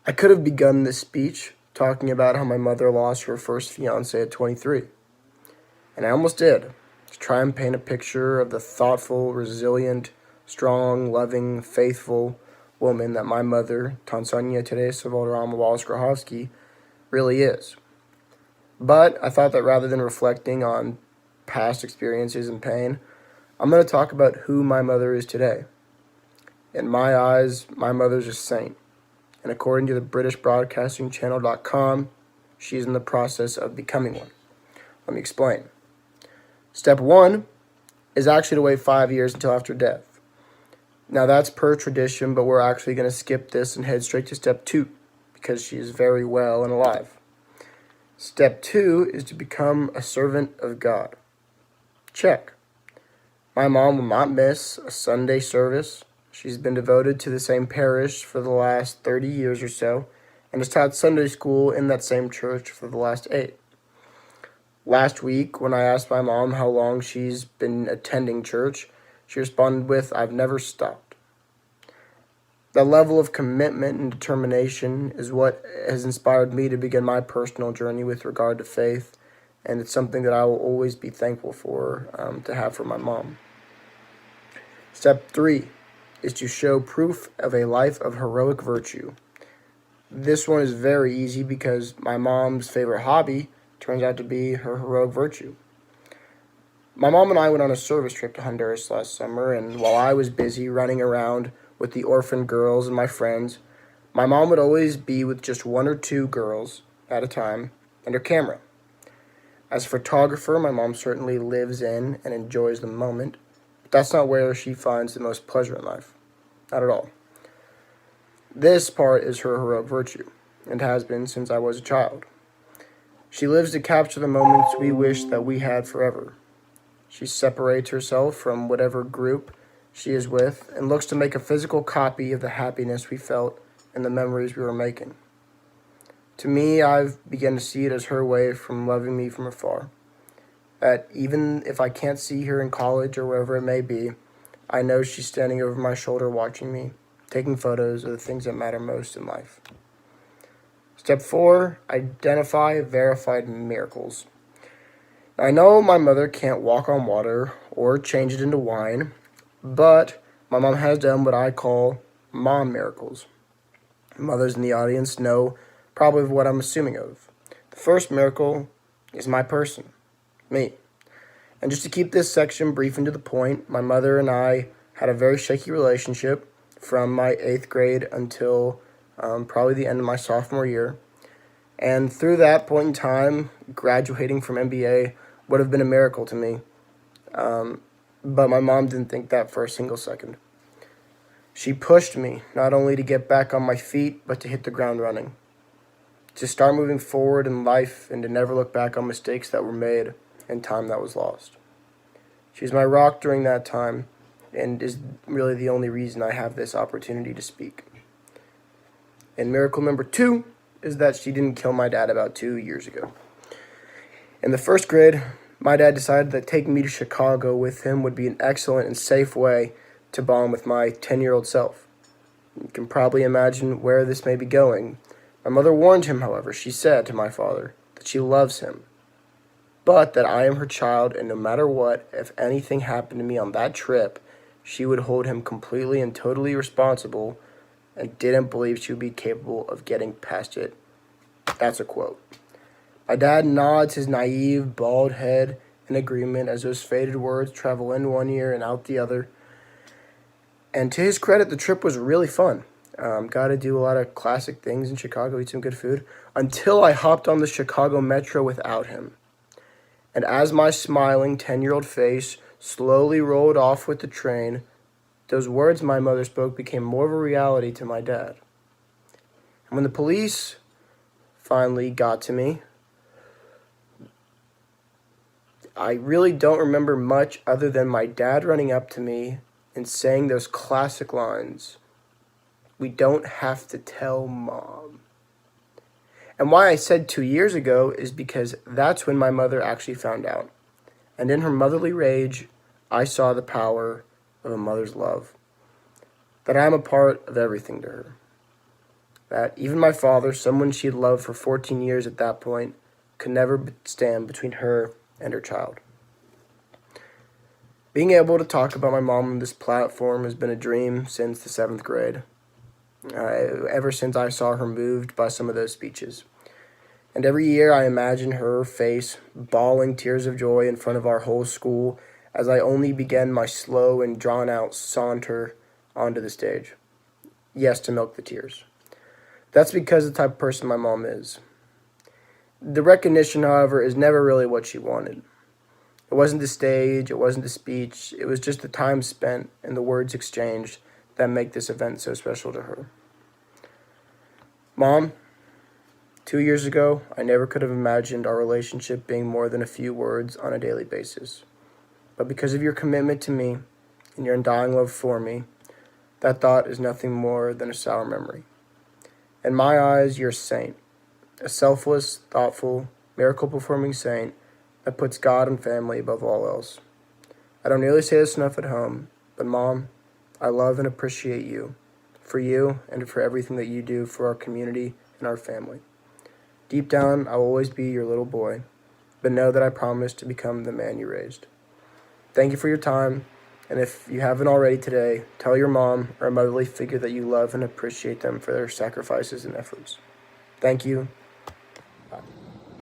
I could have begun this speech talking about how my mother lost her first fiance at 23, and I almost did, to try and paint a picture of the thoughtful, resilient, strong, loving, faithful woman that my mother, Tanzania Teresa Valderrama Wallace Grohovsky, really is. But I thought that rather than reflecting on past experiences and pain, I'm going to talk about who my mother is today. In my eyes, my mother's a saint, and according to the British Broadcasting Channel.com, she's in the process of becoming one. Let me explain. Step 1 is actually to wait 5 years until after death. Now that's per tradition, but we're actually going to skip this and head straight to step 2, because she is very well and alive. Step 2 is to become a servant of God. Check. My mom will not miss a Sunday service. She's been devoted to the same parish for the last 30 years or so, and has taught Sunday school in that same church for the last 8. Last week, when I asked my mom how long she's been attending church, she responded with, "I've never stopped." That level of commitment and determination is what has inspired me to begin my personal journey with regard to faith, and it's something that I will always be thankful for, to have for my mom. Step 3 is to show proof of a life of heroic virtue. This one is very easy because my mom's favorite hobby turns out to be her heroic virtue. My mom and I went on a service trip to Honduras last summer, and while I was busy running around with the orphan girls and my friends, my mom would always be with just 1 or 2 girls at a time and her camera. As a photographer, my mom certainly lives in and enjoys the moment, but that's not where she finds the most pleasure in life. Not at all. This part is her heroic virtue, and has been since I was a child. She lives to capture the moments we wish that we had forever. She separates herself from whatever group she is with and looks to make a physical copy of the happiness we felt and the memories we were making. To me, I've begun to see it as her way from loving me from afar. That even if I can't see her in college or wherever it may be, I know she's standing over my shoulder watching me, taking photos of the things that matter most in life. Step 4, identify verified miracles. I know my mother can't walk on water or change it into wine, but my mom has done what I call mom miracles. Mothers in the audience know probably what I'm assuming of. The first miracle is my person, me. And just to keep this section brief and to the point, my mother and I had a very shaky relationship from my 8th grade until probably the end of my sophomore year. And through that point in time, graduating from MBA would have been a miracle to me. But my mom didn't think that for a single second. She pushed me not only to get back on my feet, but to hit the ground running. To start moving forward in life and to never look back on mistakes that were made and time that was lost. She's my rock during that time and is really the only reason I have this opportunity to speak. And miracle number 2 is that she didn't kill my dad about 2 years ago. In the 1st grade, my dad decided that taking me to Chicago with him would be an excellent and safe way to bond with my 10-year-old self. You can probably imagine where this may be going. My mother warned him, however. She said to my father that she loves him, but that I am her child, and no matter what, if anything happened to me on that trip, she would hold him completely and totally responsible and didn't believe she would be capable of getting past it. That's a quote. My dad nods his naive, bald head in agreement as those faded words travel in one ear and out the other. And to his credit, the trip was really fun. Got to do a lot of classic things in Chicago, eat some good food, until I hopped on the Chicago Metro without him. And as my smiling 10-year-old face slowly rolled off with the train, those words my mother spoke became more of a reality to my dad. And when the police finally got to me, I really don't remember much other than my dad running up to me and saying those classic lines, "We don't have to tell Mom." And why I said 2 years ago is because that's when my mother actually found out. And in her motherly rage, I saw the power of a mother's love. That I'm a part of everything to her. that even my father, someone she'd loved for 14 years at that point, could never stand between her and her child. Being able to talk about my mom on this platform has been a dream since the 7th grade, ever since I saw her moved by some of those speeches. And every year I imagine her face bawling tears of joy in front of our whole school as I only begin my slow and drawn-out saunter onto the stage. Yes, to milk the tears. That's because of the type of person my mom is. The recognition, however, is never really what she wanted. It wasn't the stage, it wasn't the speech, it was just the time spent and the words exchanged that make this event so special to her. Mom, 2 years ago, I never could have imagined our relationship being more than a few words on a daily basis. But because of your commitment to me and your undying love for me, that thought is nothing more than a sour memory. In my eyes, you're a saint, a selfless, thoughtful, miracle-performing saint that puts God and family above all else. I don't nearly say this enough at home, but Mom, I love and appreciate you, for you and for everything that you do for our community and our family. Deep down, I will always be your little boy, but know that I promise to become the man you raised. Thank you for your time, and if you haven't already today, tell your mom or a motherly figure that you love and appreciate them for their sacrifices and efforts. Thank you,